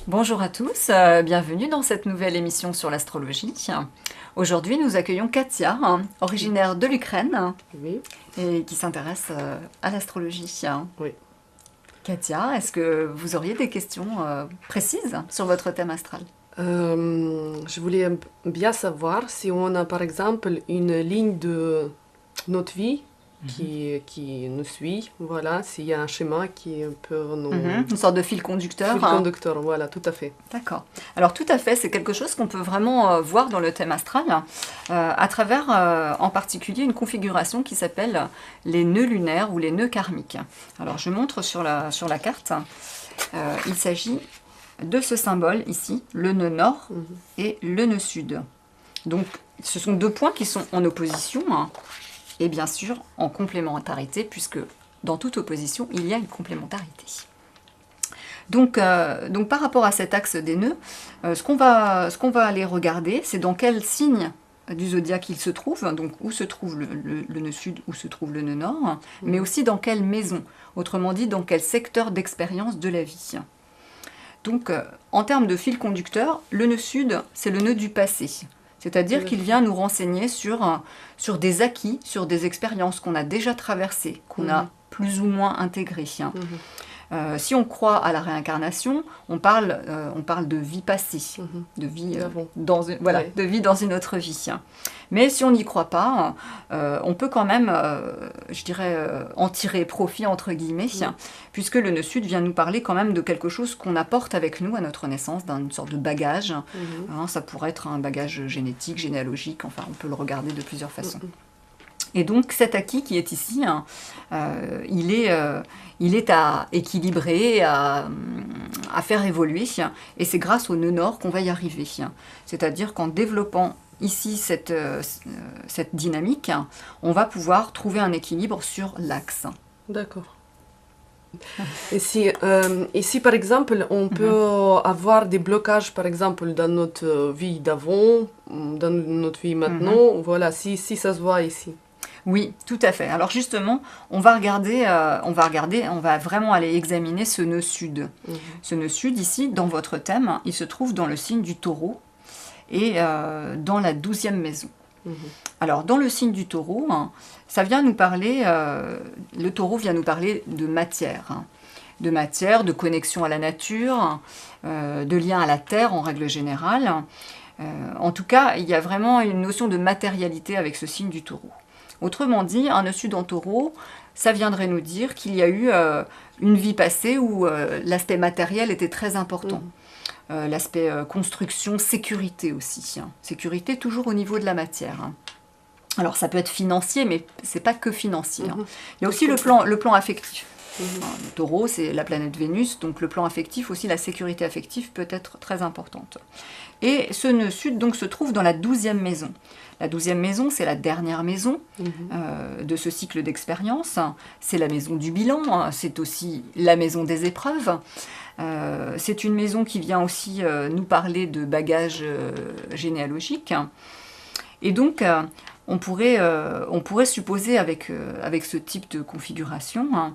Bonjour à tous, bienvenue dans cette nouvelle émission sur l'astrologie. Aujourd'hui, nous accueillons Katia, originaire de l'Ukraine Oui, et qui s'intéresse à l'astrologie. oui. Katia, est-ce que vous auriez des questions précises sur votre thème astral? Je voulais bien savoir si on a par exemple une ligne de notre vie qui nous suit, voilà, s'il y a un schéma qui peut nous... Une sorte de fil conducteur. Fil conducteur, voilà, tout à fait. D'accord. Alors tout à fait, c'est quelque chose qu'on peut vraiment voir dans le thème astral à travers en particulier une configuration qui s'appelle les nœuds lunaires ou les nœuds karmiques. Alors je montre sur la carte, il s'agit de ce symbole ici, le nœud nord et le nœud sud. Donc ce sont deux points qui sont en opposition et bien sûr en complémentarité puisque dans toute opposition il y a une complémentarité. Donc par rapport à cet axe des nœuds, ce qu'on va aller regarder, c'est dans quel signe du zodiaque il se trouve, donc où se trouve le nœud sud, où se trouve le nœud nord, mais aussi dans quelle maison, autrement dit dans quel secteur d'expérience de la vie. Donc en termes de fil conducteur, le nœud sud, c'est le nœud du passé. C'est-à-dire qu'il vient nous renseigner sur des acquis, sur des expériences qu'on a déjà traversées, qu'on a plus ou moins intégrées. Si on croit à la réincarnation, on parle de vie passée, de vie, de vie dans une autre vie. Mais si on n'y croit pas, on peut quand même, je dirais, en tirer profit, entre guillemets, puisque le nœud sud vient nous parler quand même de quelque chose qu'on apporte avec nous à notre naissance, d'une sorte de bagage. Ça pourrait être un bagage génétique, généalogique, enfin on peut le regarder de plusieurs façons. Et donc cet acquis qui est ici, il est à équilibrer, à faire évoluer, et c'est grâce au nœud nord qu'on va y arriver. C'est-à-dire qu'en développant ici cette dynamique, on va pouvoir trouver un équilibre sur l'axe. D'accord. Et si par exemple on peut avoir des blocages par exemple dans notre vie d'avant, dans notre vie maintenant, voilà, si ça se voit ici. Oui, tout à fait. Alors justement, on va vraiment aller examiner ce nœud sud. Ce nœud sud, ici, dans votre thème, il se trouve dans le signe du Taureau et dans la 12e maison. Alors, dans le signe du Taureau, ça vient nous parler, le Taureau vient nous parler de matière, de connexion à la nature, de lien à la terre en règle générale. En tout cas, il y a vraiment une notion de matérialité avec ce signe du Taureau. Autrement dit, un nœud sud en Taureau, ça viendrait nous dire qu'il y a eu une vie passée où l'aspect matériel était très important. L'aspect construction, sécurité aussi. Sécurité toujours au niveau de la matière. Alors ça peut être financier, mais c'est pas que financier. Il y a aussi le plan affectif. Le Taureau, c'est la planète Vénus, donc le plan affectif aussi, la sécurité affective peut être très importante. Et ce nœud sud donc se trouve dans la 12e maison. La 12e maison, c'est la dernière maison de ce cycle d'expérience. C'est la maison du bilan, c'est aussi la maison des épreuves. C'est une maison qui vient aussi nous parler de bagages généalogiques. Et donc, on pourrait supposer avec ce type de configuration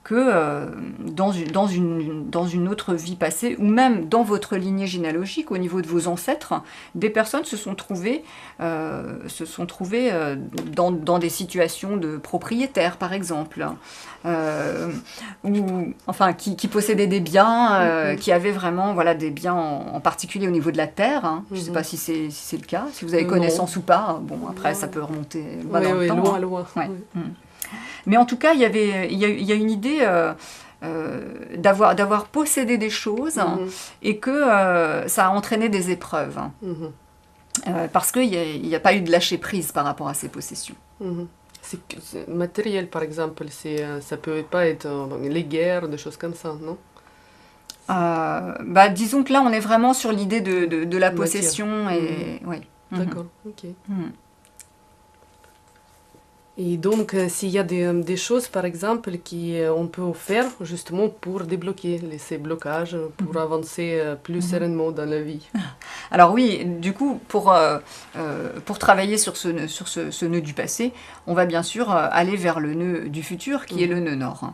que dans une autre vie passée, ou même dans votre lignée généalogique, au niveau de vos ancêtres, des personnes se sont trouvées dans des situations de propriétaires, par exemple, qui possédaient des biens, qui avaient vraiment des biens en particulier au niveau de la terre. Je ne sais pas si c'est le cas, si vous avez connaissance ou pas. Bon, après, ça peut remonter loin dans le temps. Loin. Ouais. Mais en tout cas, il y a une idée d'avoir possédé des choses et que ça a entraîné des épreuves. Parce qu'il n'y a pas eu de lâcher prise par rapport à ces possessions. C'est matériel, par exemple, ça peut pas être les guerres, des choses comme ça, non? Disons que là, on est vraiment sur l'idée de la possession. Ouais. D'accord, ok. Et donc, s'il y a des choses, par exemple, qu'on peut faire justement pour débloquer ces blocages, pour avancer plus sereinement dans la vie. Alors oui, du coup, pour travailler sur ce nœud du passé, on va bien sûr aller vers le nœud du futur, qui est le nœud nord.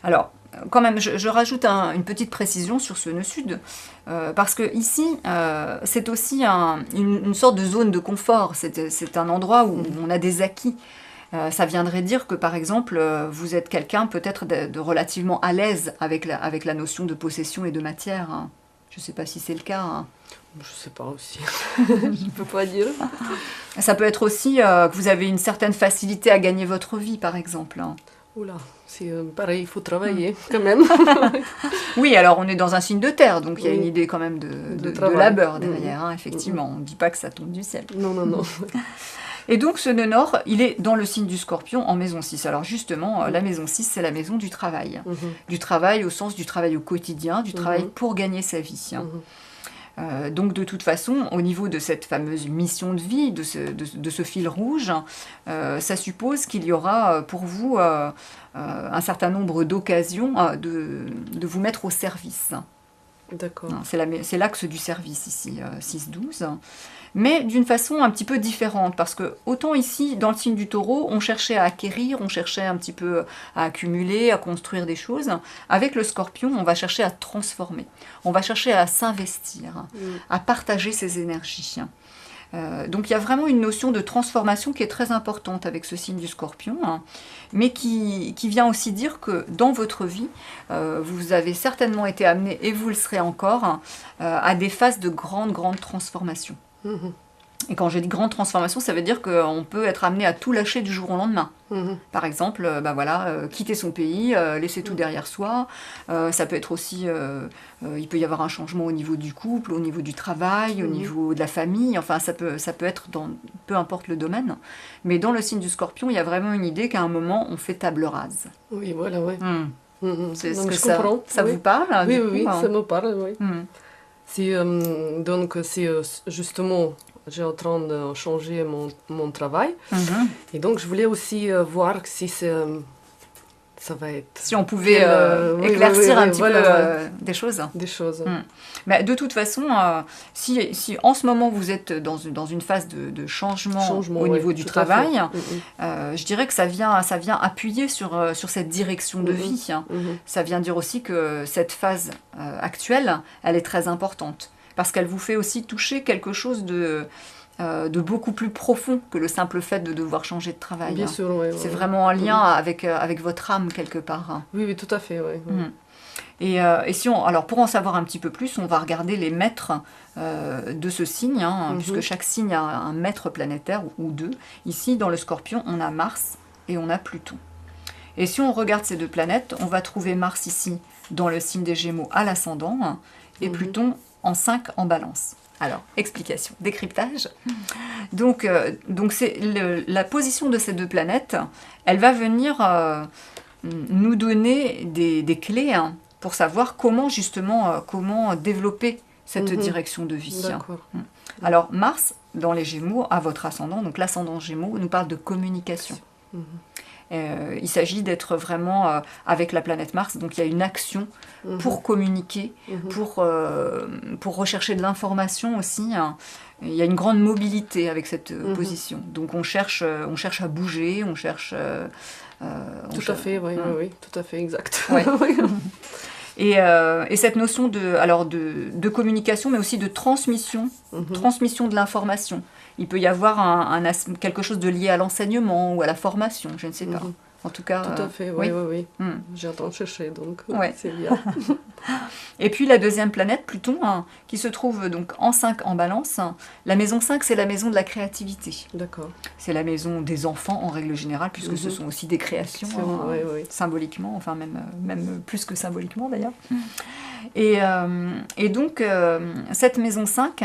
Alors, quand même, je rajoute une petite précision sur ce nœud sud, parce que ici, c'est aussi une sorte de zone de confort. C'est un endroit où on a des acquis. Ça viendrait dire que, par exemple, vous êtes quelqu'un peut-être de relativement à l'aise avec la notion de possession et de matière, hein. Je ne sais pas si c'est le cas, hein. Je sais pas aussi. Je peux pas dire. Ça peut être aussi que vous avez une certaine facilité à gagner votre vie, par exemple, hein. Oula, c'est pareil, il faut travailler quand même. Oui, alors on est dans un signe de terre, donc il y a Oui. une idée quand même de travail. labeur derrière, hein, effectivement. On ne dit pas que ça tombe du ciel. Non, non, non. Et donc ce nœud nord, il est dans le signe du Scorpion en maison 6. Alors justement, la maison 6, c'est la maison du travail. Du travail au sens du travail au quotidien, du travail pour gagner sa vie. Donc de toute façon, au niveau de cette fameuse mission de vie, de ce fil rouge, ça suppose qu'il y aura pour vous un certain nombre d'occasions de vous mettre au service. D'accord. C'est l'axe du service ici, 6-12. Mais d'une façon un petit peu différente, parce que autant ici, dans le signe du taureau, on cherchait à acquérir, on cherchait un petit peu à accumuler, à construire des choses. Avec le scorpion, on va chercher à transformer, on va chercher à s'investir, à partager ses énergies. Donc il y a vraiment une notion de transformation qui est très importante avec ce signe du scorpion, hein, mais qui vient aussi dire que dans votre vie, vous avez certainement été amené, et vous le serez encore, à des phases de grande transformation. Et quand je dis grande transformation, ça veut dire qu'on peut être amené à tout lâcher du jour au lendemain. Par exemple, quitter son pays, laisser tout derrière soi. Ça peut être aussi, il peut y avoir un changement au niveau du couple, au niveau du travail, au niveau de la famille. Enfin, ça peut être dans peu importe le domaine. Mais dans le signe du Scorpion, il y a vraiment une idée qu'à un moment, on fait table rase. Oui, voilà, oui. C'est ce Donc, que je comprends. ça Oui. vous parle? Oui, du coup, oui, hein. ça me parle, oui. Donc, c'est justement, j'ai en train de changer mon travail. Et donc, je voulais aussi voir si ça va être... Si on pouvait oui, éclaircir un petit voilà, peu des choses. des choses. Mais de toute façon, si en ce moment vous êtes dans une phase de changement au niveau du travail, je dirais que ça vient appuyer sur cette direction de vie. Ça vient dire aussi que cette phase actuelle, elle est très importante. Parce qu'elle vous fait aussi toucher quelque chose de beaucoup plus profond que le simple fait de devoir changer de travail. Bien sûr, oui. C'est vraiment en lien avec votre âme quelque part, hein. Oui, tout à fait, oui. Et alors pour en savoir un petit peu plus, on va regarder les maîtres de ce signe, hein, puisque chaque signe a un maître planétaire ou deux. Ici, dans le Scorpion, on a Mars et on a Pluton. Et si on regarde ces deux planètes, on va trouver Mars ici dans le signe des Gémeaux à l'ascendant, hein, et Pluton en 5 en Balance. Alors, explication, décryptage. Donc c'est la position de ces deux planètes, elle va venir nous donner des clés, hein, pour savoir comment développer cette direction de vie. D'accord. Alors, Mars, dans les Gémeaux, à votre ascendant, donc l'ascendant Gémeaux, nous parle de communication. Il s'agit d'être vraiment avec la planète Mars, donc il y a une action pour communiquer, pour rechercher de l'information aussi, hein. Il y a une grande mobilité avec cette position. Donc on cherche à bouger, on cherche... tout à fait, oui, tout à fait, exact. Ouais. Et cette notion de communication, mais aussi de transmission de l'information. Il peut y avoir quelque chose de lié à l'enseignement ou à la formation, je ne sais pas. En tout cas... Tout à fait, oui. J'ai en train de chercher, donc c'est bien. Et puis la deuxième planète, Pluton, hein, qui se trouve donc en 5 en Balance. La maison 5, c'est la maison de la créativité. D'accord. C'est la maison des enfants en règle générale, puisque ce sont aussi des créations, symboliquement, enfin même plus que symboliquement d'ailleurs. Et donc, cette maison 5,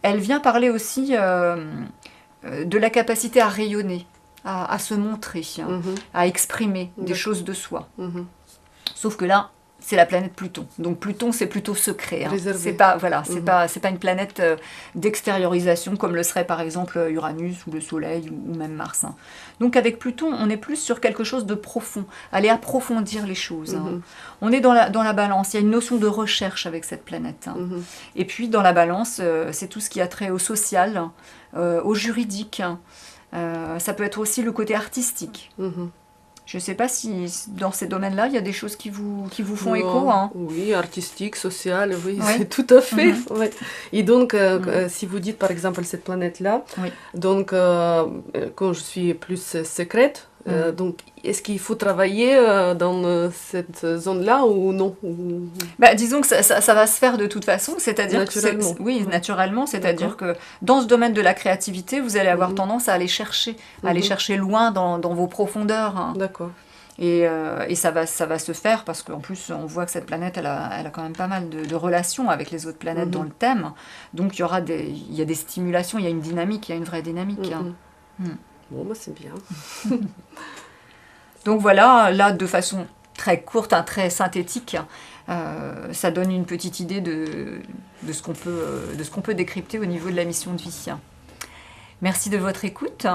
elle vient parler aussi de la capacité à rayonner, à se montrer, à exprimer des choses de soi. Sauf que là, c'est la planète Pluton. Donc Pluton, c'est plutôt secret, hein. C'est pas une planète d'extériorisation comme le serait par exemple Uranus ou le Soleil ou même Mars, hein. Donc avec Pluton, on est plus sur quelque chose de profond, aller approfondir les choses, hein. On est dans la Balance, il y a une notion de recherche avec cette planète, hein. Et puis dans la Balance, c'est tout ce qui a trait au social, au juridique, ça peut être aussi le côté artistique. Je ne sais pas si dans ces domaines-là, il y a des choses qui vous font Non, écho, hein. Oui, artistique, social, oui, Oui. c'est tout à fait. Mhm. Ouais. Et donc, si vous dites par exemple cette planète-là, Oui. donc quand je suis plus secrète, donc est-ce qu'il faut travailler dans cette zone-là ou non? Bah, disons que ça va se faire de toute façon, c'est-à-dire que Naturellement. oui, Ouais. naturellement, c'est-à-dire D'accord. que dans ce domaine de la créativité, vous allez avoir Mhm. tendance à aller chercher loin dans vos profondeurs, hein. D'accord. Et ça va se faire parce qu'en plus, on voit que cette planète, elle a quand même pas mal de relations avec les autres planètes dans le thème. Donc, il y a des stimulations, il y a une dynamique, il y a une vraie dynamique, hein. Bon, bah, c'est bien. Donc voilà, là, de façon très courte, hein, très synthétique, ça donne une petite idée de ce qu'on peut décrypter au niveau de la mission de vie. Merci de votre écoute.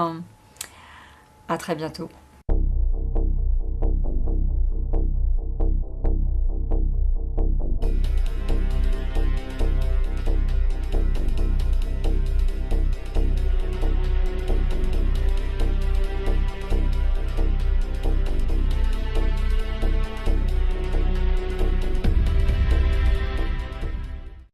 À très bientôt.